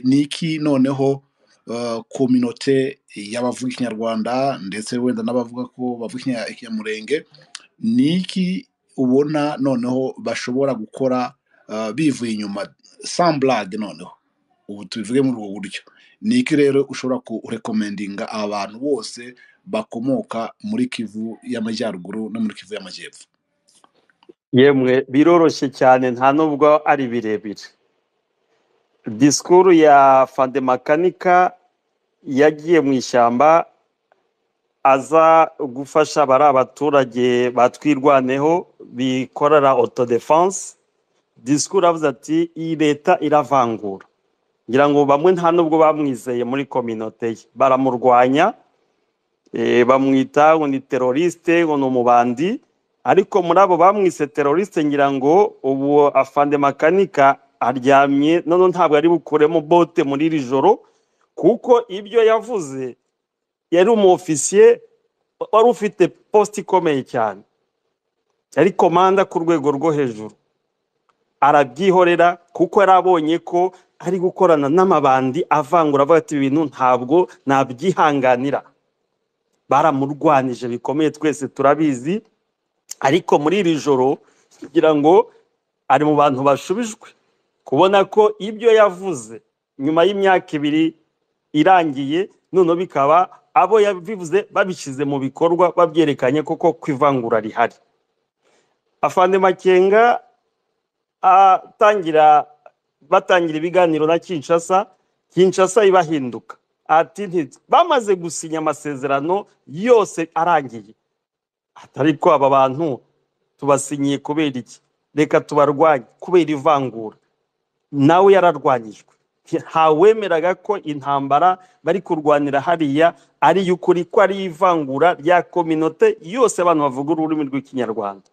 niki noneho communauté y'abavuga ikinyarwanda ndetse wenda n'abavuga ko bavuga ikinyamurenge, niki ubona noneho bashobora gukora bivuye inyuma sans blague noneho, ubu tubivuge muri ubwo buryo, niki rero ushobora kurekomendinga abantu bose bakomoka muri Kivu y'Amajyaruguru no muri Kivu y'Amajyepfo? yemwe biroroshye cyane nta nubwo ari birebire. Disikuru ya Fandemakanika yagiye mu ishyamba aza gufasha bari abaturage batwirwaneho bikorera autodefense. Disikuru avuze ati iyi leta iravangura, ngira ngo bamwe nta nubwo bamwizeye muri communauté ye, baramurwanya bamwita ngo ni teroriste, ngo ni umubandi, ariko muri abo bamwise teroriste ngira ngo ubu Fandemakanika aryamye none ntabwo ari bukuremo bote muri iri joro, kuko ibyo yavuze yari umufisiye wari ufite post ikomeye cyane, yari komanda ku rwego rwo hejuru, arabyihorera kuko yarabonye ko ari gukorana n'amabandi avangura, avuga ati ibintu ntabwo nabyihanganira. Baramurwanije bikomeye, twese turabizi, ariko muri iri joro kugira ngo ari mu bantu bashubijwe kubona ko ibyo yavuze nyuma y'imyaka 2 irangiye none bikaba abo yabivuze babishyize mu bikorwa, babyerekanye koko kwivangura rihari. Fandemakenga batangira ibiganiro na Kinshasa ibahinduka ati bamaze gusinya amasezerano yose arangiye, atari ko aba bantu tubasinyiye kubera iki, reka tubarwanye kubera ivangura. Nawe yararwanyijwe, ntawemeraga ko intambara bari kurwanira hariya ari y'ukuri, ko ari ivangura rya communauté yose abantu bavuga ururimi rw'ikinyarwanda.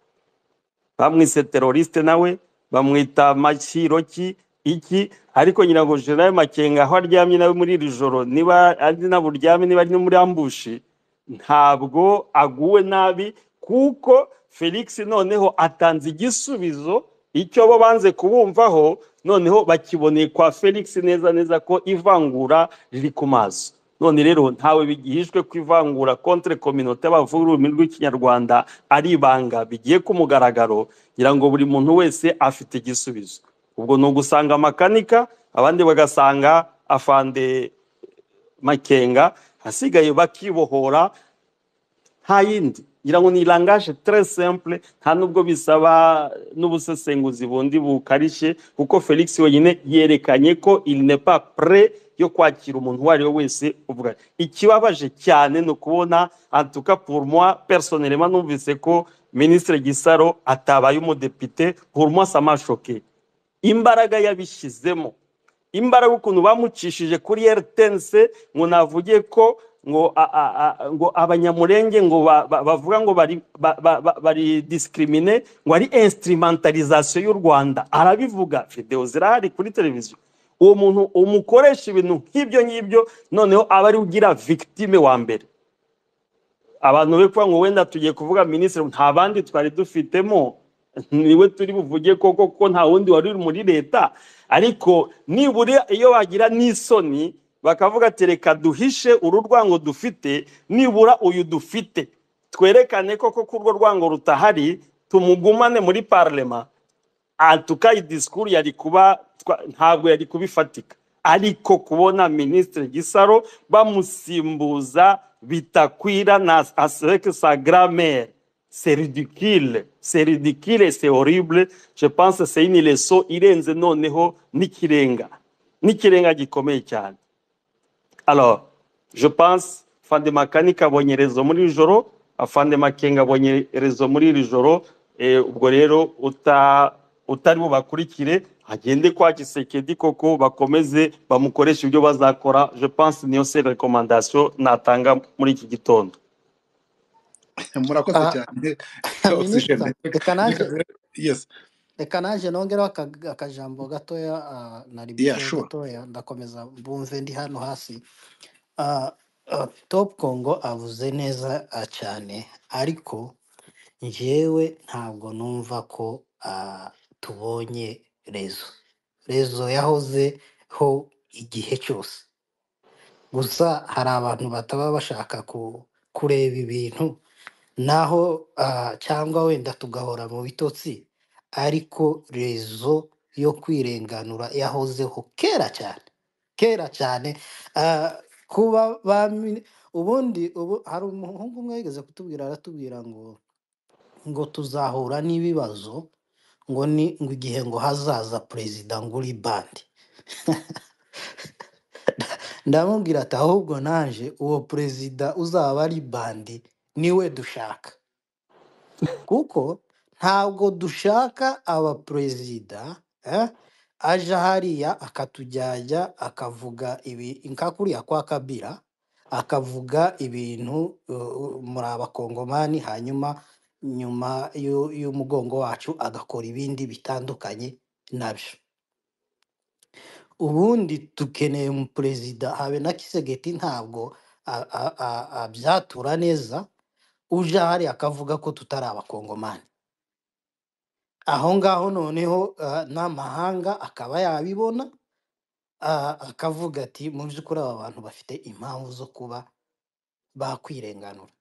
Bamwise teroriste, nawe bamwita Machiroki iki, ariko nyirago General Makenga aho aryamye nawe muri iri joro, niba ari naburyame niba ari no muri ambushi, ntabwo aguwe nabi, kuko Felix noneho atanze igisubizo icyo bo banze kubumvaho, noneho bakiboneye kwa Felix neza neza ko ivangura riri ku maso. None rero ntawe bigihishwe kwivangura contre communauté bavuga ururimi rw'ikinyarwanda ari ibanga bigiye ku mugaragaro, ngira ngo buri muntu wese afite igisubizo. Ubwo no gusanga Makanika, abandi bagasanga Afande Makenga, hasigaye bakibohora nta yindi. Ngira ngo ni langage très simple, nta nubwo bisaba n'ubusesenguzi bundi bukarishe, kuko Felix wenyine yerekanye ko il n'est pas prêt yo kwakira umuntu wari wese uvuga. Ikibabaje cyane no kubona, en tout cas pour moi personnellement, numvise ko ministre Gisaro atabaye umudepite. Pour moi ça m'a choqué. Imbaraga yabishizemo, imbaraga ukuntu bamucishije kuri RTNC, ngo navuge ko ngo abanyamurenge ngo bavuga ngo bari discriminer, ngo ari instrumentalisation y'u Rwanda. Arabivuga, video zirahari kuri televiziyo. Uwo muntu umukoresha ibintu nk'ibyo ngibyo, noneho aba ari ugira victime wa mbere. Abantu be kwa ngo wenda tugiye kuvuga ministre, nta bandi twari dufitemo, niwe turi buvuge koko nta wundi wari muri leta. Ariko nibura iyo bagira n'isoni bakavuga ati reka duhishe uru rwango dufite, nibura uyu dufite twerekane koko kurwo rwango rutahari, tumugumane muri parlement. Antuka disikuru yari kuba ntabwo yari kubifatika, ariko kubona ministre Gisaro bamusimbuza bitakwira na avec sa grammaire, c'est ridicule, c'est horrible. Je pense que c'est une leçon irenze noneho n'ikirenga gikomeye cyane. Alors je pense Fandemakanika abonye rezo muri iri joro, Fandemakenga abonye rezo muri iri joro. Ubwo rero utari bubakurikire agende kwa Kisekedi koko bakomeze bamukoresha ibyo bazakora. Je pense niyo seule recommandation natanga muri iki gitondo. Murakoze cyane Minister, yes, reka naje nongeraho akajambo gatoya, nari bize gatoya ndakomeza mbumve ndi hano hasi. Top Congo avuze neza cyane, ariko njyewe ntabwo numva ko tubonye rezo yahozeho igihe cyose. Gusa hari abantu bataba bashaka kureba ibintu naho cyangwa wenda tugahora mu bitotsi, ariko rezo yo kwirenganura yahozeho kera cyane. Kuba ubundi hari umuhungu umwe yigeze kutubwira, aratubwira ngo tuzahura n'ibibazo ngo igihe ngo hazaza perezida ngo uri bandi. Ndamubwira ati ahubwo naje uwo perezida uzaba ari bandi niwe dushaka, kuko ntabwo dushaka abaperezida aje hariya akatujyajya akavuga nka kuriya kwa Kabila, akavuga ibintu muri abakongomani, hanyuma nyuma y'umugongo wacu agakora ibindi bitandukanye nabyo. Ubundi dukeneye umuperezida, habe na Kisegeti ntabwo abyatura neza, uje hariya akavuga ko tutari abakongomani. Aho ngaho noneho n'amahanga akaba yabibona, akavuga ati mu by'ukuri aba bantu bafite impamvu zo kuba bakwirenganura.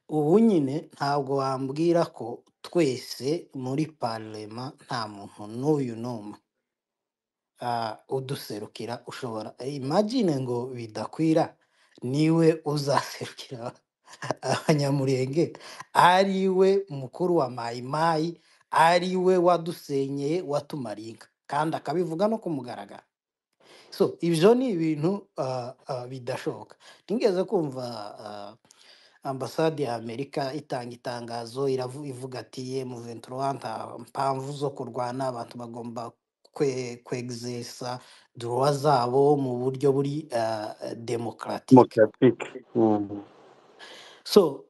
Ubu nyine ntabwo wambwira ko twese muri parlema nta muntu n'uyu n'umwe uduserukira. Ushobora imagine ngo bidakwira niwe uzaserukira abanyamurenge, ari we mukuru wa mayimayi, ari we wadusenyeye watumaringa, kandi akabivuga no kumugaragara. So ibyo ni ibintu bidashoboka. Nigeze kumva ambasade ya Amerika itanga itangazo ivuga ati M23 nta mpamvu zo kurwana, abantu bagomba kwegzesa droit zabo mu buryo buri demokratike. So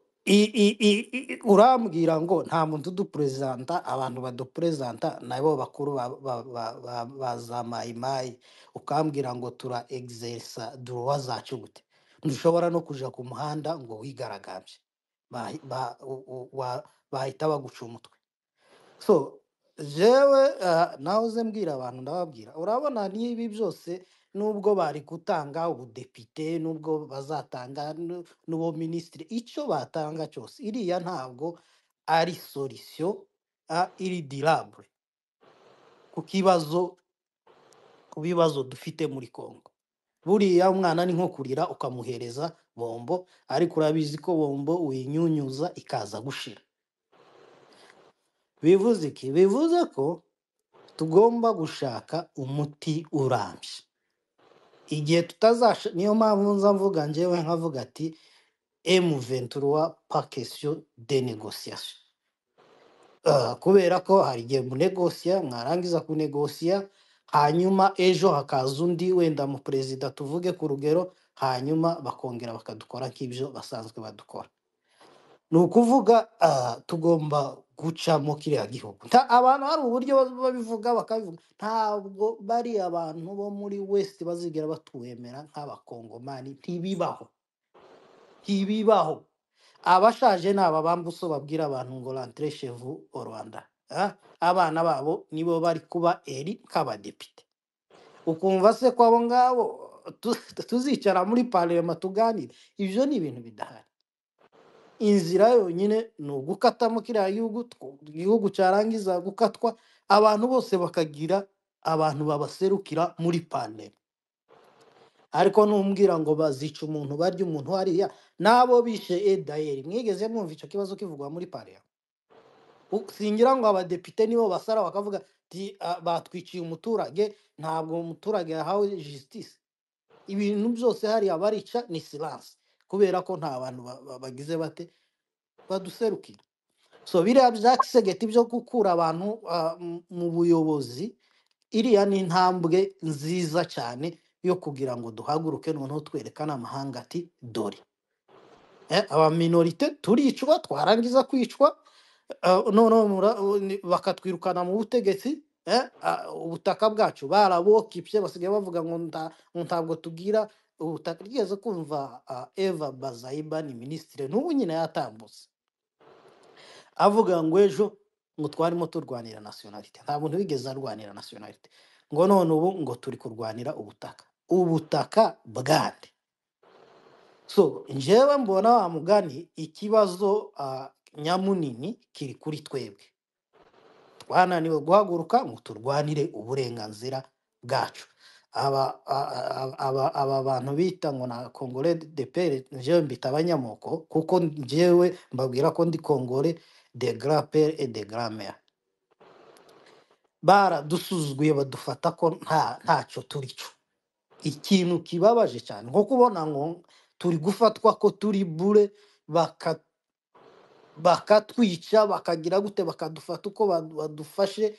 urambwira ngo nta muntu uduperezanta, abantu baduperezanta nabo bakuru ba za mayimayi, ukambwira ngo tura exersa droit zacu gute? Ntushobora no kuja ku muhanda ngo wigaragambye, bahita baguca umutwe. So jewe nahoze mbwira abantu, ndababwira urabona n'ibi byose nubwo bari gutanga ubudepite, nubwo bazatanga n'uwo minisitiri, icyo batanga cyose iriya ntabwo ari solution iri durable ku bibazo dufite muri Congo. Buriya umwana ni nko kurira ukamuhereza bombo, ariko urabizi ko bombo uyinyunyuza ikaza gushira. Bivuze iki? Bivuze ko tugomba gushaka umuti urambye. Igihe niyo mpamvu nza mvuga njyewe nkavuga ati M23 pas question de négociation. Kubera ko hari igihe munegosiya, mwarangiza kunegosiya, hanyuma ejo hakaza undi wenda mu perezida tuvuge ku rugero, hanyuma bakongera bakadukora nk'ibyo basanzwe badukora. Ni ukuvuga tugomba gucamo kiriya gihugu. Abantu hari uburyo babivuga bakabivuga, ntabwo bari abantu bo muri West bazigera batwemera nk'abakongomani. Ntibibaho. Abashaje ni aba bambuso babwira abantu ngo rentrez chez vous au Rwanda. Abana babo nibo bari kuba eri nk'abadepite. Ukumva se ko abo ngabo tuzicara muri parlement tuganira? Ibyo ni ibintu bidahari. Inzira yonyine ni ugukatamo kiriya igihugu cyarangiza gukatwa, abantu bose bakagira abantu babaserukira muri parlement. Ariko numbwira ngo bazica umuntu, barya umuntu hariya, nabo bishe Edayeri. Mwigeze mwumva icyo kibazo kivugwa muri parlement? Singira ngo abadepite nibo basara bakavuga ati batwiciye umuturage, ntabwo umuturage yahawe justice. Ibintu byose hariya barica ni silence, kubera ko nta bantu bagize bate baduserukira. So biriya bya Kisegeti byo gukura abantu mu buyobozi, iriya ni intambwe nziza cyane yo kugira ngo duhaguruke noneho twerekana amahanga ati dore aba minorite turicwa, twarangiza kwicwa bakatwirukana mu butegetsi. Ubutaka bwacu barabokipye, basigaye bavuga ngo ntabwo tugira ubutaka. Rigeze kumva Eva Bazayiba ni minisitiri n'ubu nyine yatambutse avuga ngo ejo ngo twarimo turwanira nationalite. Nta muntu wigeze arwanira nationalite. ngo none ubu ngo turi kurwanira ubutaka bwande. So njyewe mbona wa mugani ikibazo nyamunini kiri kuri twebwe, twananiwe guhaguruka ngo turwanire uburenganzira bwacu. Aba bantu bita ngo na Congolais de pere, njyewe mbita abanyamoko kuko njyewe mbabwira ko ndi Congolais de grand père et de grand mère. Baradusuzuguye badufata ko ntacyo turi cyo. Ikintu kibabaje cyane nko kubona ngo turi gufatwa ko turi bure, bakatwica bakagira gute, bakadufata uko badufashe.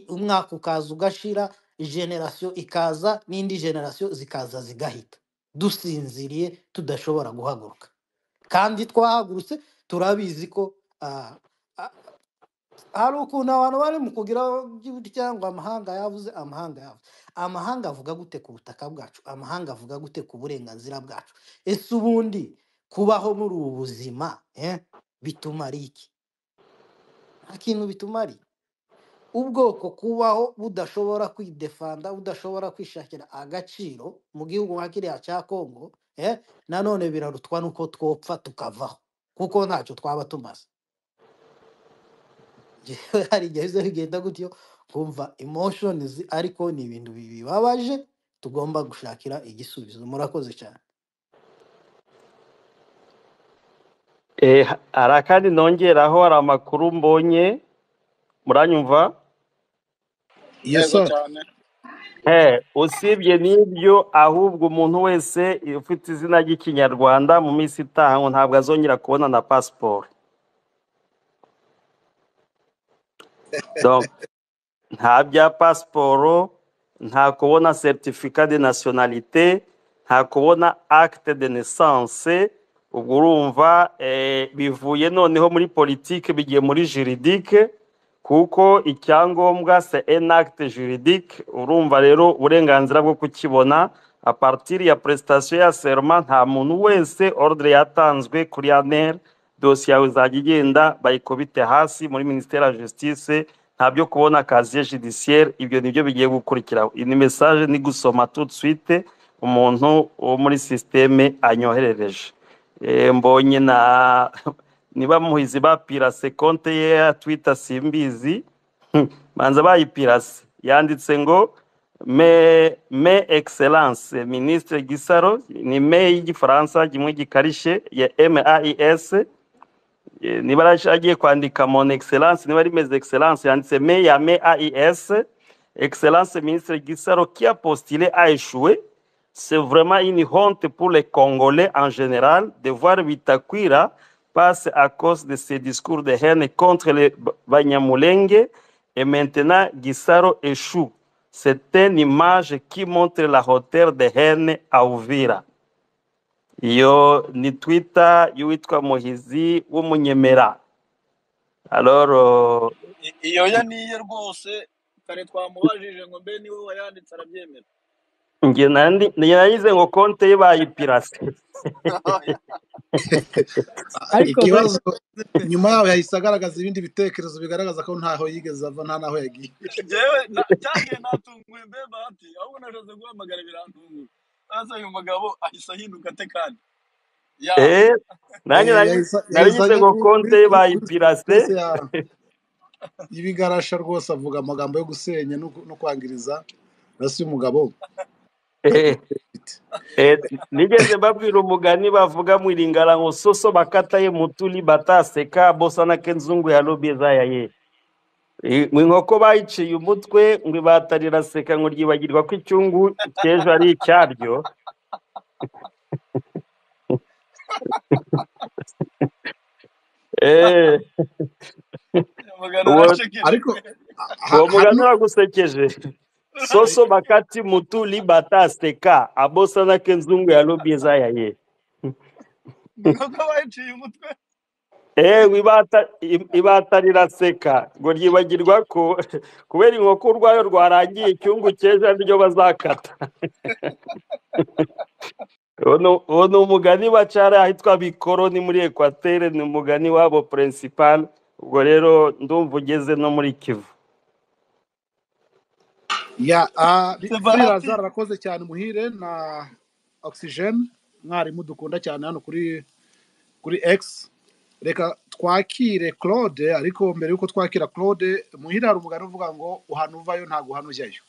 Umwaka ukaza ugashira, generation ikaza, n'indi generation zikaza zigahita, dusinziriye tudashobora guhaguruka. Kandi twahagurutse turabizi ko hari ukuntu abantu bari mu kugira cyangwa amahanga yavuze. Amahanga avuga gute ku butaka bwacu? Amahanga avuga gute ku burenganzira bwacu? Ese ubundi kubaho muri ubu buzima bitumara iki? Nta kintu bitumari. Ubwoko kubaho budashobora kwidefanda, budashobora kwishakira agaciro mu gihugu nka kiriya cya Kongo, nanone birarutwa nuko twopfa tukavaho kuko ntacyo twaba tumaze. Hari igihe bigenda gutyo kumva emotions, ariko ni ibintu bibabaje tugomba gushakira igisubizo. Murakoze cyane. Hari akandi nongeraho, hari amakuru mbonye, muranyumva? Yes yego sir. cyane. Usibye n'ibyo, ahubwo umuntu wese ufite izina ry'ikinyarwanda mu minsi itaha ngo ntabwo azongera kubona na passport. Donc nta bya passport, nta kubona certificat de nationalité, nta kubona acte de naissance. Ubwo urumva bivuye noneho muri politique bigiye muri juridique, kuko icyangombwa c'est un acte juridique. Urumva rero uburenganzira bwo kukibona a partir ya prestation ya serment, nta muntu wese ordre yatanzwe kuri ANR, dossier yawe izajya igenda bayikubite hasi muri ministère ya justice, nta byo kubona casier judiciaire. Ibyo nibyo bigiye gukurikiraho. Ini message ni gusoma tout de suite umuntu wo muri systeme anyoherereje. Mbonye na niba muhizi bapirase konte ye ya Twitter simbizi, manza bayipirase, yanditse ngo me excellence ministre Gisaro, ni me y'igifaransa gimwe gikarishe ya MAIS. Niba agiye kwandika mon excellence, niba rimeze excellence, yanditse me ya MAIS. Excellence ministre Gisaro qui a postulé a échoué. C'est vraiment une honte pour les Congolais en général de voir Bitakwira passer à cause de ses discours de haine contre les Banyamulenge, et maintenant Gisaro échoue. C'est une image qui montre la hauteur de haine à Uvira. Iyo ni Twitter y'uwitwa Muhizi w'umunyemera. Alors Iyo ya niye rwose kare twamubajije ngo mbe niwe wayanditse arabyemera. nge nayize ngo konte ye bayipirase. Ikibazo nyuma yaho yahise agaragaza ibindi bitekerezo bigaragaza ko ntaho yigeze ava, nta naho yagiye. Jewe cyagiye natunguye mbe bahati, ahubwo nashoze guhamagara birantunguye. Asa uyu mugabo ahise ahinduka ate kandi? Nanjye nayize ngo konte ye bayipirase. Ibigarasha rwose avuga amagambo yo gusenya no kwangiriza rasi umugabo. Nigeze babwira umugani bavuga mu Iringara ngo soso bakataye mutuli bataseka bosana kenzungu ya lobeza yaye. Inkoko bayiciye umutwe ngo batarira seka ngo ryibagirwa ko icyungu cyejo ari icyaryo. Ariko uwo mugani wagusekeje. Soso bakati mutuli bataseka abosana kenzungu ya lobeza yaye. Inkoko bayiciye umutwe. Ibatarira seka ngo ryibagirwa ko kubera inkoko urwayo rwarangiye icyungu cyejo ryo bazakata. Uwo ni umugani bacara ahitwa Bikoro, ni muri Equateur, ni umugani wabo principal. Ubwo rero ndumva ugeze no muri Kivu. ya c'est Free bahati Lazare arakoze cyane muhire na Oxygen mwarimu dukunda cyane hano kuri X. Reka twakire Claude, ariko mbere yuko twakira Claude, muhire hari umugani uvuga ngo uhana uvayo ntabwo uhana ujyayo.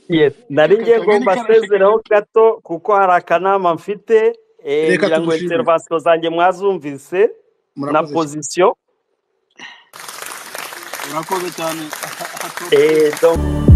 Yes, nari ngiye ngo kageni karashika mbasezeraho gato kuko hari akanama mfite Reka ngira ngo tugushimire, intervention zanjye mwazumvise na murakoze cyane. position urakoze cyane donc